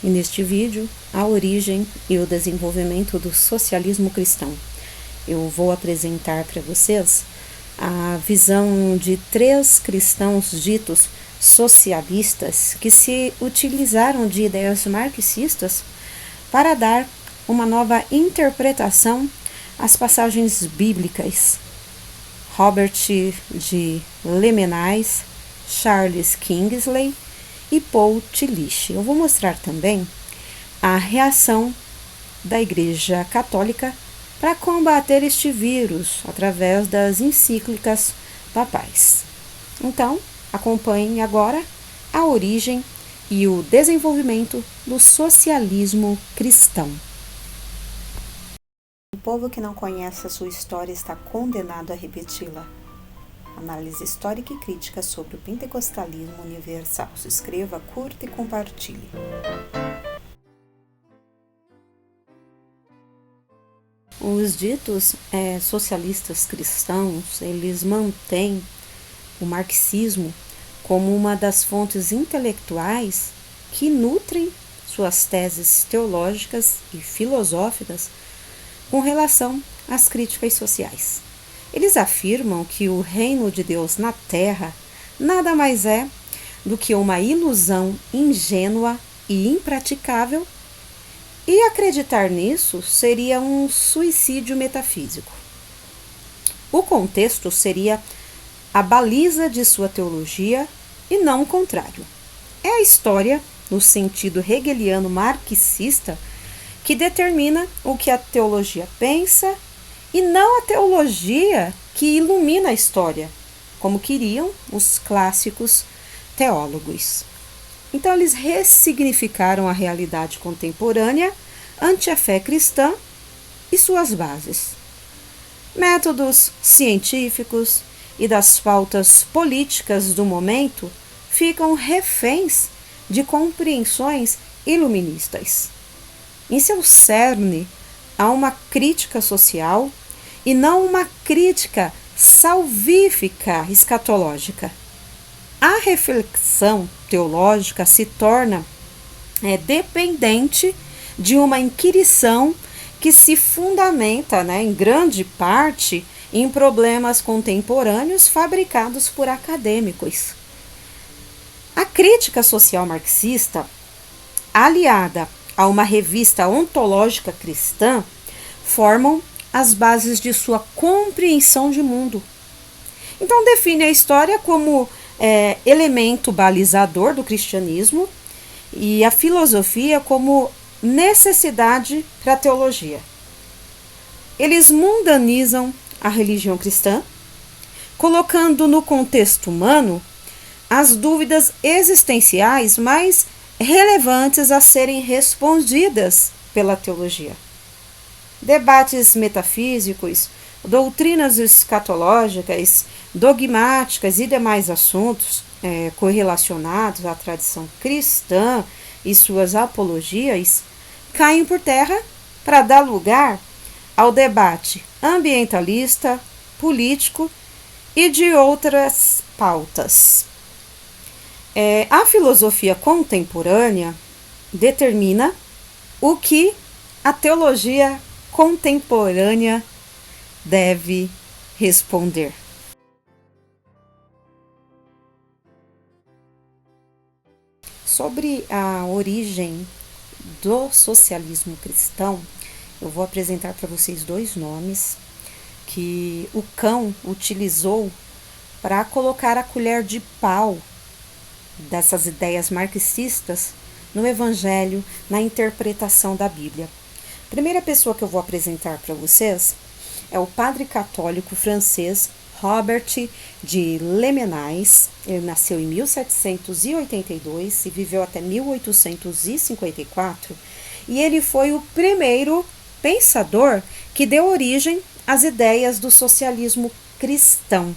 e neste vídeo a origem e o desenvolvimento do socialismo cristão. Eu vou apresentar para vocês a visão de 3 cristãos ditos socialistas que se utilizaram de ideias marxistas para dar uma nova interpretação às passagens bíblicas. Robert de Lemenais, Charles Kingsley e Paul Tillich. Eu vou mostrar também a reação da Igreja Católica para combater este vírus através das encíclicas papais. Então, acompanhem agora a origem e o desenvolvimento do socialismo cristão. O povo que não conhece a sua história está condenado a repeti-la. Análise histórica e crítica sobre o pentecostalismo universal. Se inscreva, curta e compartilhe. Os ditos socialistas cristãos, eles mantêm o marxismo como uma das fontes intelectuais que nutrem suas teses teológicas e filosóficas com relação às críticas sociais. Eles afirmam que o reino de Deus na Terra nada mais é do que uma ilusão ingênua e impraticável, e acreditar nisso seria um suicídio metafísico. O contexto seria a baliza de sua teologia e não o contrário. É a história, no sentido hegeliano marxista, que determina o que a teologia pensa e não a teologia que ilumina a história, como queriam os clássicos teólogos. Então, eles ressignificaram a realidade contemporânea ante a fé cristã e suas bases. Métodos científicos e das pautas políticas do momento ficam reféns de compreensões iluministas. Em seu cerne, há uma crítica social e não uma crítica salvífica escatológica. A reflexão teológica se torna dependente de uma inquirição que se fundamenta, em grande parte, em problemas contemporâneos fabricados por acadêmicos. A crítica social marxista, aliada a uma revista ontológica cristã, formam as bases de sua compreensão de mundo. Então, define a história como elemento balizador do cristianismo e a filosofia como necessidade para a teologia. Eles mundanizam a religião cristã, colocando no contexto humano as dúvidas existenciais mais relevantes a serem respondidas pela teologia. Debates metafísicos, doutrinas escatológicas, dogmáticas e demais assuntos correlacionados à tradição cristã e suas apologias caem por terra para dar lugar ao debate ambientalista, político e de outras pautas. A filosofia contemporânea determina o que a teologia contemporânea deve responder. Sobre a origem do socialismo cristão, eu vou apresentar para vocês 2 nomes que o cão utilizou para colocar a colher de pau dessas ideias marxistas no Evangelho, na interpretação da Bíblia. A primeira pessoa que eu vou apresentar para vocês é o padre católico francês Robert de Lemenais. Ele nasceu em 1782 e viveu até 1854, e ele foi o primeiro pensador que deu origem às ideias do socialismo cristão.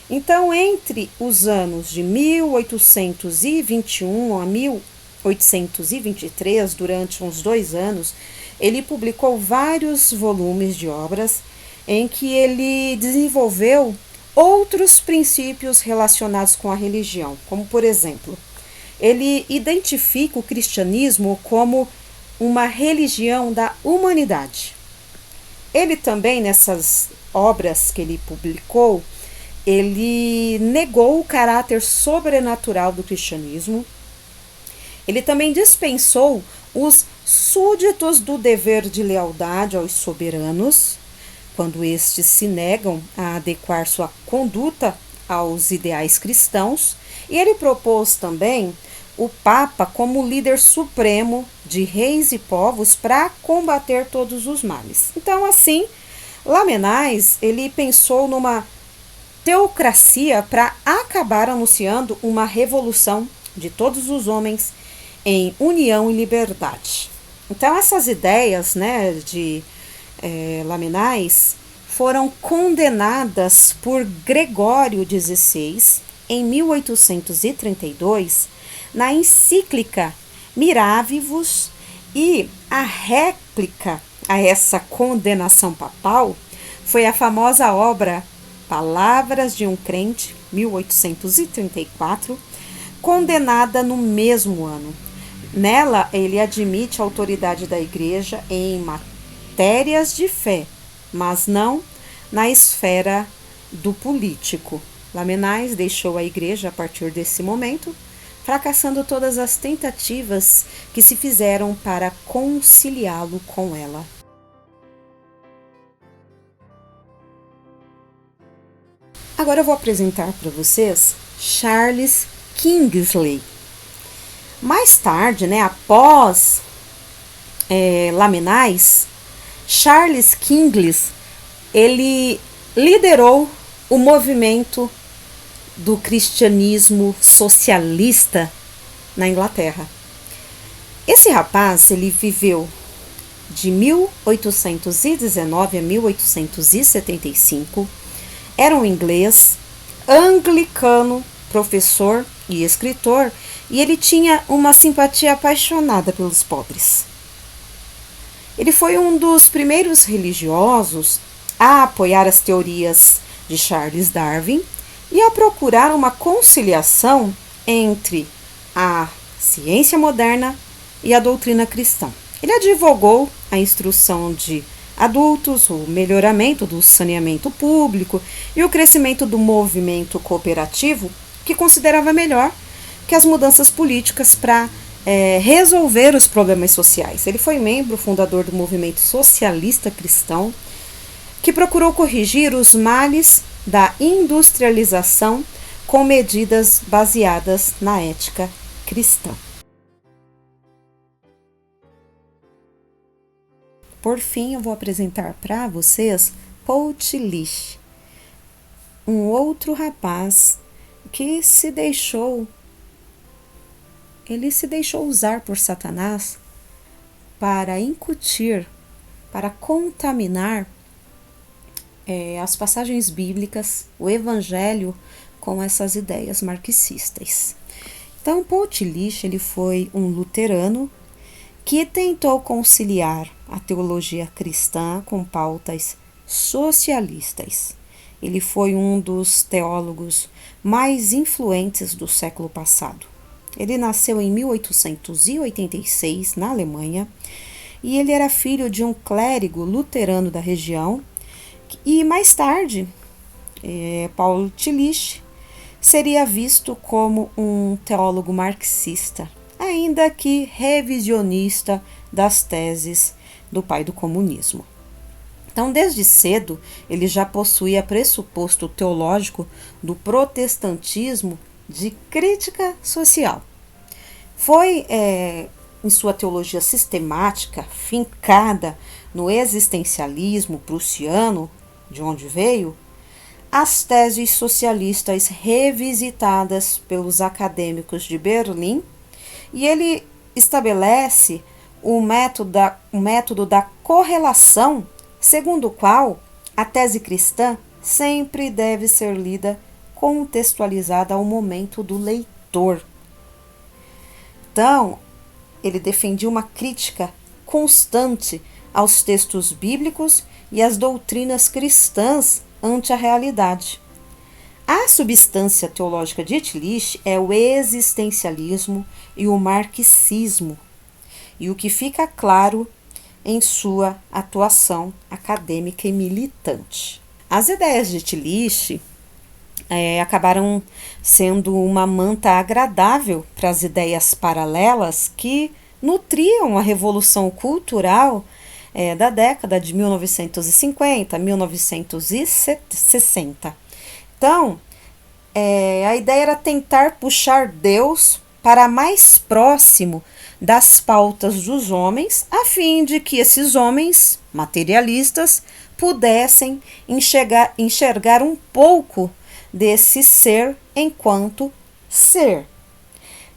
Então, entre os anos de 1821 a 1823, durante uns 2 anos, ele publicou vários volumes de obras em que ele desenvolveu outros princípios relacionados com a religião, como, por exemplo, ele identifica o cristianismo como uma religião da humanidade. Ele também, nessas obras que ele publicou, ele negou o caráter sobrenatural do cristianismo. Ele também dispensou os súditos do dever de lealdade aos soberanos, quando estes se negam a adequar sua conduta aos ideais cristãos, e ele propôs também o Papa como líder supremo de reis e povos para combater todos os males. Então, assim, Lamennais, ele pensou numa teocracia para acabar anunciando uma revolução de todos os homens em união e liberdade. Então, essas ideias, né, de Lamennais foram condenadas por Gregório XVI em 1832 na encíclica Miravivus, e a réplica a essa condenação papal foi a famosa obra Palavras de um Crente, 1834, condenada no mesmo ano. Nela, ele admite a autoridade da Igreja em matérias de fé, mas não na esfera do político. Lamennais deixou a Igreja a partir desse momento, fracassando todas as tentativas que se fizeram para conciliá-lo com ela. Agora eu vou apresentar para vocês Charles Kingsley. Mais tarde, né, após Lamennais, Charles Kingsley, ele liderou o movimento do cristianismo socialista na Inglaterra. Esse rapaz, ele viveu de 1819 a 1875, era um inglês, anglicano, professor e escritor, e ele tinha uma simpatia apaixonada pelos pobres. Ele foi um dos primeiros religiosos a apoiar as teorias de Charles Darwin e a procurar uma conciliação entre a ciência moderna e a doutrina cristã. Ele advogou a instrução de adultos, o melhoramento do saneamento público e o crescimento do movimento cooperativo, que considerava melhor que as mudanças políticas para resolver os problemas sociais. Ele foi membro fundador do movimento socialista cristão, que procurou corrigir os males da industrialização com medidas baseadas na ética cristã. Por fim, eu vou apresentar para vocês Paul Tillich, um outro rapaz que se deixou usar por Satanás para incutir, para contaminar as passagens bíblicas, o evangelho, com essas ideias marxistas. Então, Paul Tillich, ele foi um luterano que tentou conciliar a teologia cristã com pautas socialistas. Ele foi um dos teólogos mais influentes do século passado. Ele nasceu em 1886, na Alemanha, e ele era filho de um clérigo luterano da região. E mais tarde, Paul Tillich seria visto como um teólogo marxista, ainda que revisionista das teses do pai do comunismo. Então, desde cedo, ele já possuía pressuposto teológico do protestantismo de crítica social. Foi em sua teologia sistemática, fincada no existencialismo prussiano, de onde veio, as teses socialistas revisitadas pelos acadêmicos de Berlim, e ele estabelece o método da correlação, segundo o qual a tese cristã sempre deve ser lida contextualizada ao momento do leitor. Então, ele defendia uma crítica constante aos textos bíblicos e às doutrinas cristãs ante a realidade. A substância teológica de Tillich é o existencialismo e o marxismo, e o que fica claro em sua atuação acadêmica e militante. As ideias de Tillich acabaram sendo uma manta agradável para as ideias paralelas que nutriam a revolução cultural da década de 1950, 1960. Então, a ideia era tentar puxar Deus para mais próximo das pautas dos homens, a fim de que esses homens materialistas pudessem enxergar um pouco desse ser enquanto ser.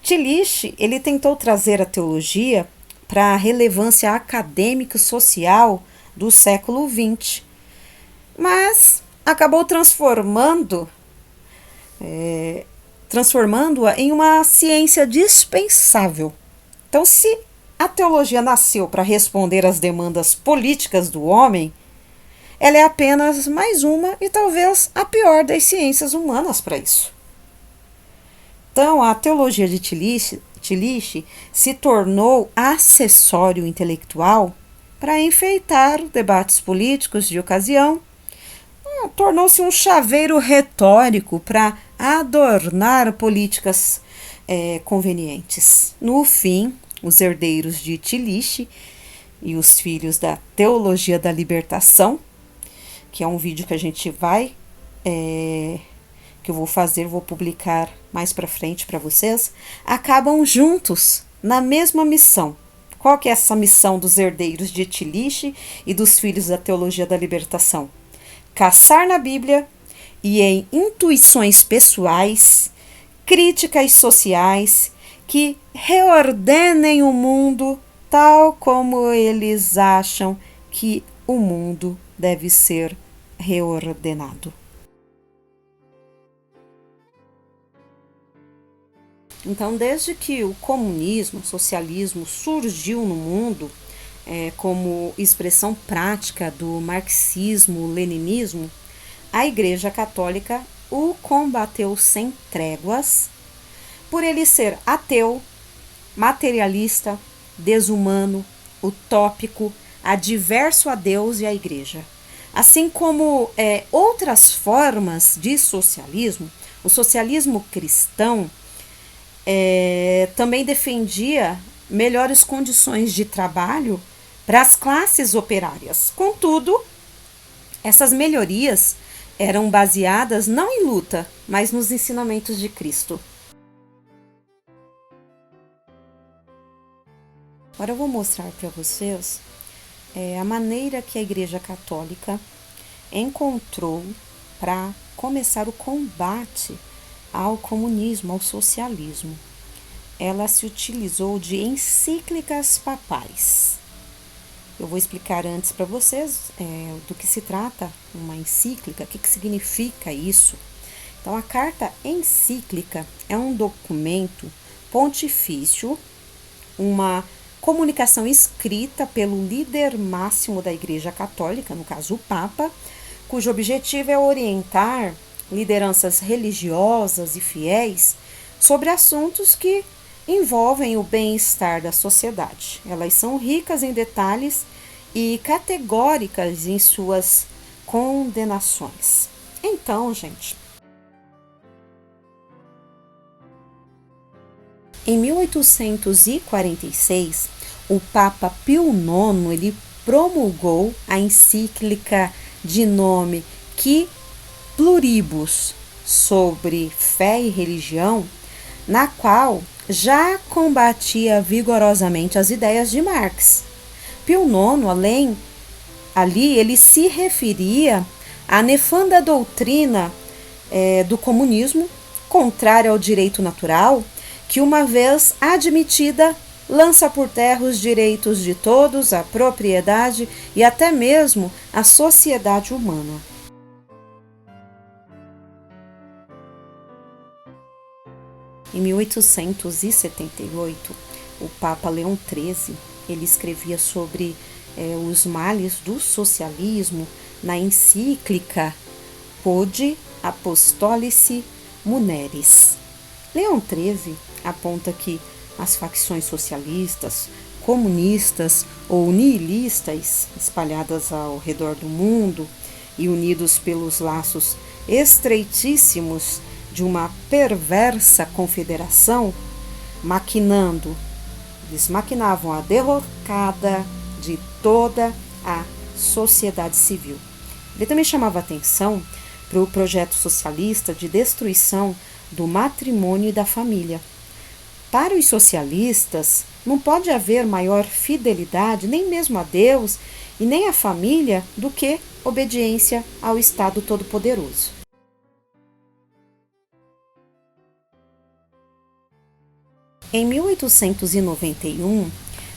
Tillich, ele tentou trazer a teologia para a relevância acadêmica e social do século XX, mas acabou transformando-a em uma ciência dispensável. Então, se a teologia nasceu para responder às demandas políticas do homem, ela é apenas mais uma e talvez a pior das ciências humanas para isso. Então, a teologia de Tillich se tornou acessório intelectual para enfeitar debates políticos de ocasião, tornou-se um chaveiro retórico para adornar políticas convenientes. No fim, os herdeiros de Tillich e os filhos da teologia da libertação, que é um vídeo que a gente que eu vou publicar mais para frente para vocês, acabam juntos na mesma missão. Qual que é essa missão dos herdeiros de Tillich e dos filhos da teologia da libertação? Caçar na Bíblia e em intuições pessoais, críticas sociais que reordenem o mundo tal como eles acham que o mundo deve ser reordenado. Então, desde que o comunismo, o socialismo surgiu no mundo como expressão prática do marxismo-leninismo, a Igreja Católica o combateu sem tréguas por ele ser ateu, materialista, desumano, utópico, adverso a Deus e à Igreja. Assim como outras formas de socialismo, o socialismo cristão também defendia melhores condições de trabalho para as classes operárias. Contudo, essas melhorias eram baseadas não em luta, mas nos ensinamentos de Cristo. Agora eu vou mostrar para vocês a maneira que a Igreja Católica encontrou para começar o combate ao comunismo, ao socialismo. Ela se utilizou de encíclicas papais. Eu vou explicar antes para vocês do que se trata uma encíclica, o que significa isso. Então, a carta encíclica é um documento pontifício, uma comunicação escrita pelo líder máximo da Igreja Católica, no caso o Papa, cujo objetivo é orientar lideranças religiosas e fiéis sobre assuntos que envolvem o bem-estar da sociedade. Elas são ricas em detalhes e categóricas em suas condenações. Então, gente, em 1846, o Papa Pio IX ele promulgou a encíclica de nome Qui Pluribus sobre fé e religião, na qual já combatia vigorosamente as ideias de Marx. Pio IX, ele se referia à nefanda doutrina do comunismo, contrária ao direito natural, que uma vez admitida, lança por terra os direitos de todos, a propriedade e até mesmo a sociedade humana. Em 1878, o Papa Leão XIII ele escrevia sobre os males do socialismo na encíclica Pode Apostolici Muneris. Leão XIII aponta que as facções socialistas, comunistas ou nihilistas espalhadas ao redor do mundo e unidos pelos laços estreitíssimos de uma perversa confederação, eles maquinavam a derrocada de toda a sociedade civil. Ele também chamava atenção para o projeto socialista de destruição do matrimônio e da família. Para os socialistas, não pode haver maior fidelidade, nem mesmo a Deus e nem à família, do que obediência ao Estado Todo-Poderoso. Em 1891,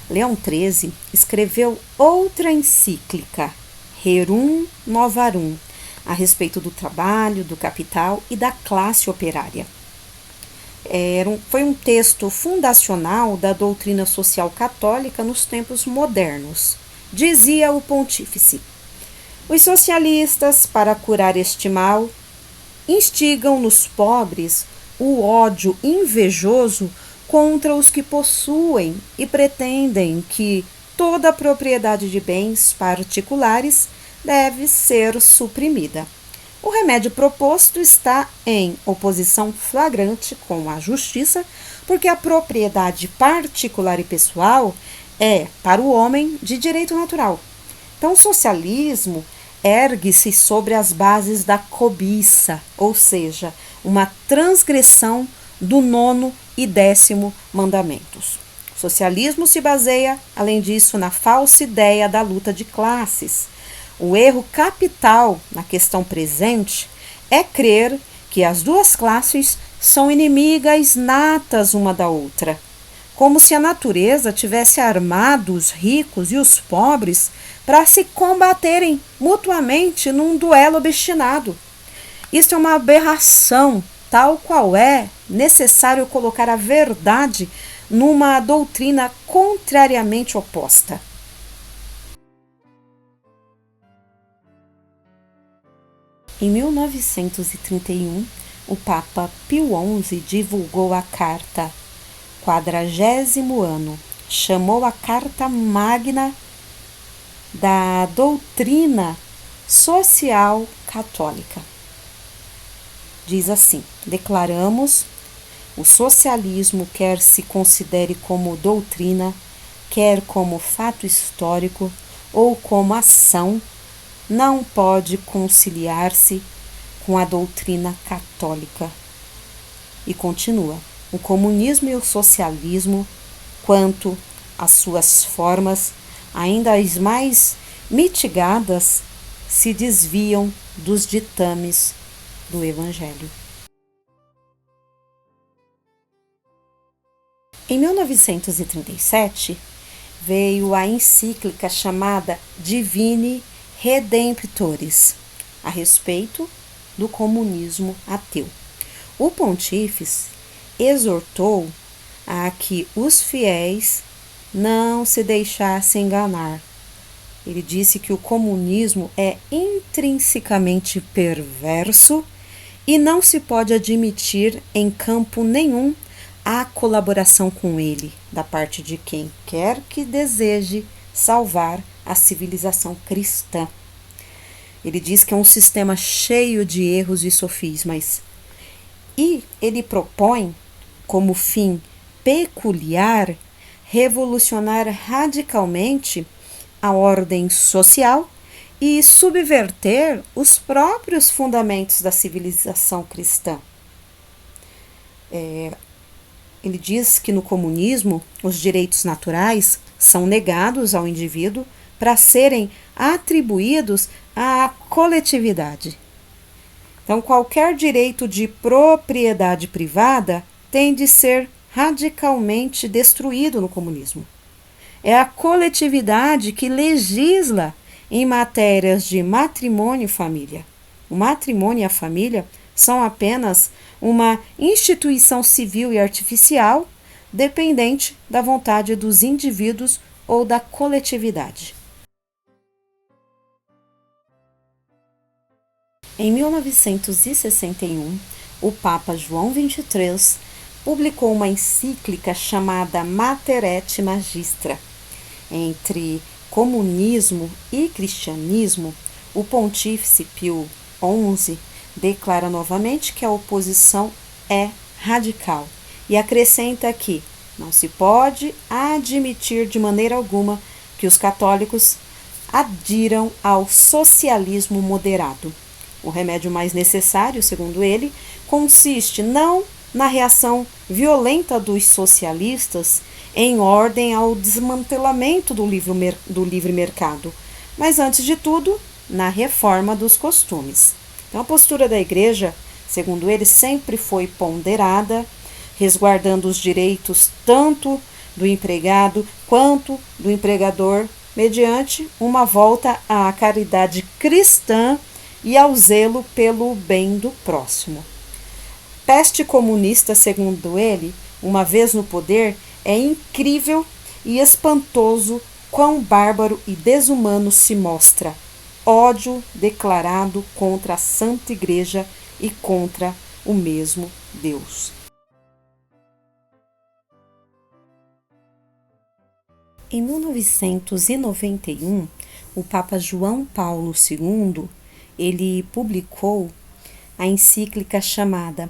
Leão XIII escreveu outra encíclica, Rerum Novarum, a respeito do trabalho, do capital e da classe operária. Foi um texto fundacional da doutrina social católica nos tempos modernos. Dizia o pontífice: os socialistas, para curar este mal, instigam nos pobres o ódio invejoso contra os que possuem e pretendem que toda a propriedade de bens particulares deve ser suprimida. O remédio proposto está em oposição flagrante com a justiça, porque a propriedade particular e pessoal é, para o homem, de direito natural. Então, o socialismo ergue-se sobre as bases da cobiça, ou seja, uma transgressão do 9º e 10º mandamentos. O socialismo se baseia, além disso, na falsa ideia da luta de classes. O erro capital na questão presente é crer que as duas classes são inimigas natas uma da outra, como se a natureza tivesse armado os ricos e os pobres para se combaterem mutuamente num duelo obstinado. Isso é uma aberração, tal qual é necessário colocar a verdade numa doutrina contrariamente oposta. Em 1931, o Papa Pio XI divulgou a Carta 40º ano. Chamou a Carta Magna da Doutrina Social Católica. Diz assim: declaramos: o socialismo, quer se considere como doutrina, quer como fato histórico ou como ação, não pode conciliar-se com a doutrina católica. E continua: o comunismo e o socialismo, quanto às suas formas, ainda as mais mitigadas, se desviam dos ditames do Evangelho. Em 1937, veio a encíclica chamada Divini Redemptoris, a respeito do comunismo ateu. O pontífice exortou a que os fiéis não se deixassem enganar. Ele disse que o comunismo é intrinsecamente perverso e não se pode admitir em campo nenhum a colaboração com ele, da parte de quem quer que deseje salvar a civilização cristã. Ele diz que é um sistema cheio de erros e sofismas. E ele propõe, como fim peculiar, revolucionar radicalmente a ordem social e subverter os próprios fundamentos da civilização cristã. Ele diz que no comunismo os direitos naturais são negados ao indivíduo para serem atribuídos à coletividade. Então, qualquer direito de propriedade privada tem de ser radicalmente destruído no comunismo. É a coletividade que legisla em matérias de matrimônio e família. O matrimônio e a família são apenas uma instituição civil e artificial dependente da vontade dos indivíduos ou da coletividade. Em 1961, o Papa João XXIII publicou uma encíclica chamada Mater et Magistra. Entre comunismo e cristianismo, o pontífice Pio XI declara novamente que a oposição é radical e acrescenta que não se pode admitir de maneira alguma que os católicos adiram ao socialismo moderado. O remédio mais necessário, segundo ele, consiste não na reação violenta dos socialistas em ordem ao desmantelamento do livre mercado, mas, antes de tudo, na reforma dos costumes. Então, a postura da Igreja, segundo ele, sempre foi ponderada, resguardando os direitos tanto do empregado quanto do empregador, mediante uma volta à caridade cristã e ao zelo pelo bem do próximo. Peste comunista, segundo ele, uma vez no poder, é incrível e espantoso quão bárbaro e desumano se mostra. Ódio declarado contra a Santa Igreja e contra o mesmo Deus. Em 1991, o Papa João Paulo II, ele publicou a encíclica chamada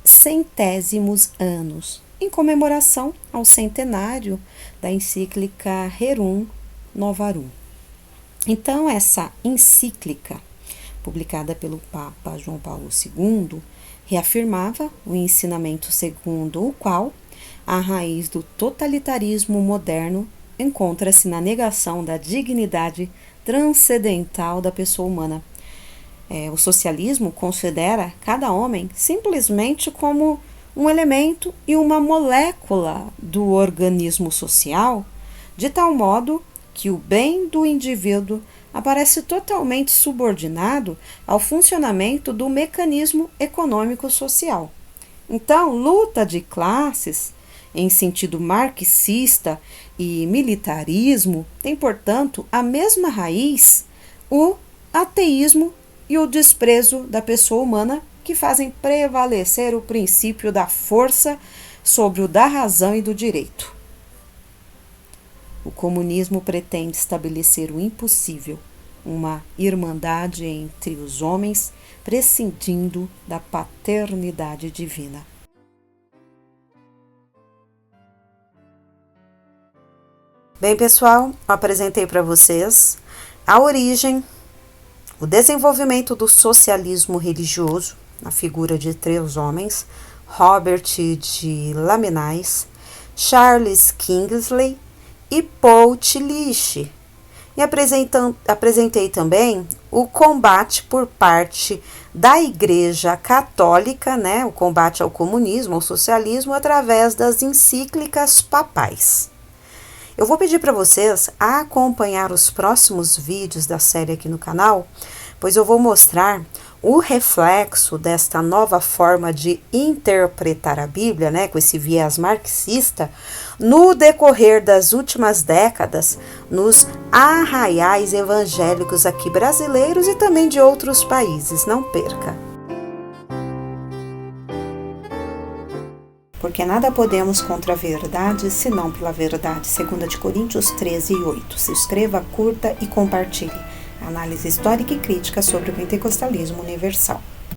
Centésimos Anos, em comemoração ao centenário da encíclica Rerum Novarum. Então, essa encíclica, publicada pelo Papa João Paulo II, reafirmava o ensinamento segundo o qual a raiz do totalitarismo moderno encontra-se na negação da dignidade transcendental da pessoa humana. O socialismo considera cada homem simplesmente como um elemento e uma molécula do organismo social, de tal modo que o bem do indivíduo aparece totalmente subordinado ao funcionamento do mecanismo econômico-social. Então, luta de classes, em sentido marxista e militarismo, tem, portanto, a mesma raiz, o ateísmo e o desprezo da pessoa humana, que fazem prevalecer o princípio da força sobre o da razão e do direito. O comunismo pretende estabelecer o impossível, uma irmandade entre os homens, prescindindo da paternidade divina. Bem, pessoal, apresentei para vocês a origem, o desenvolvimento do socialismo religioso, na figura de 3 homens, Robert de Lamennais, Charles Kingsley e Paul Tillich. E apresentei também o combate por parte da Igreja Católica, o combate ao comunismo, ao socialismo, através das encíclicas papais. Eu vou pedir para vocês acompanhar os próximos vídeos da série aqui no canal, pois eu vou mostrar o reflexo desta nova forma de interpretar a Bíblia, com esse viés marxista, no decorrer das últimas décadas, nos arraiais evangélicos aqui brasileiros e também de outros países. Não perca! Porque nada podemos contra a verdade, senão pela verdade. 2 Coríntios 13:8. Se inscreva, curta e compartilhe. Análise histórica e crítica sobre o pentecostalismo universal.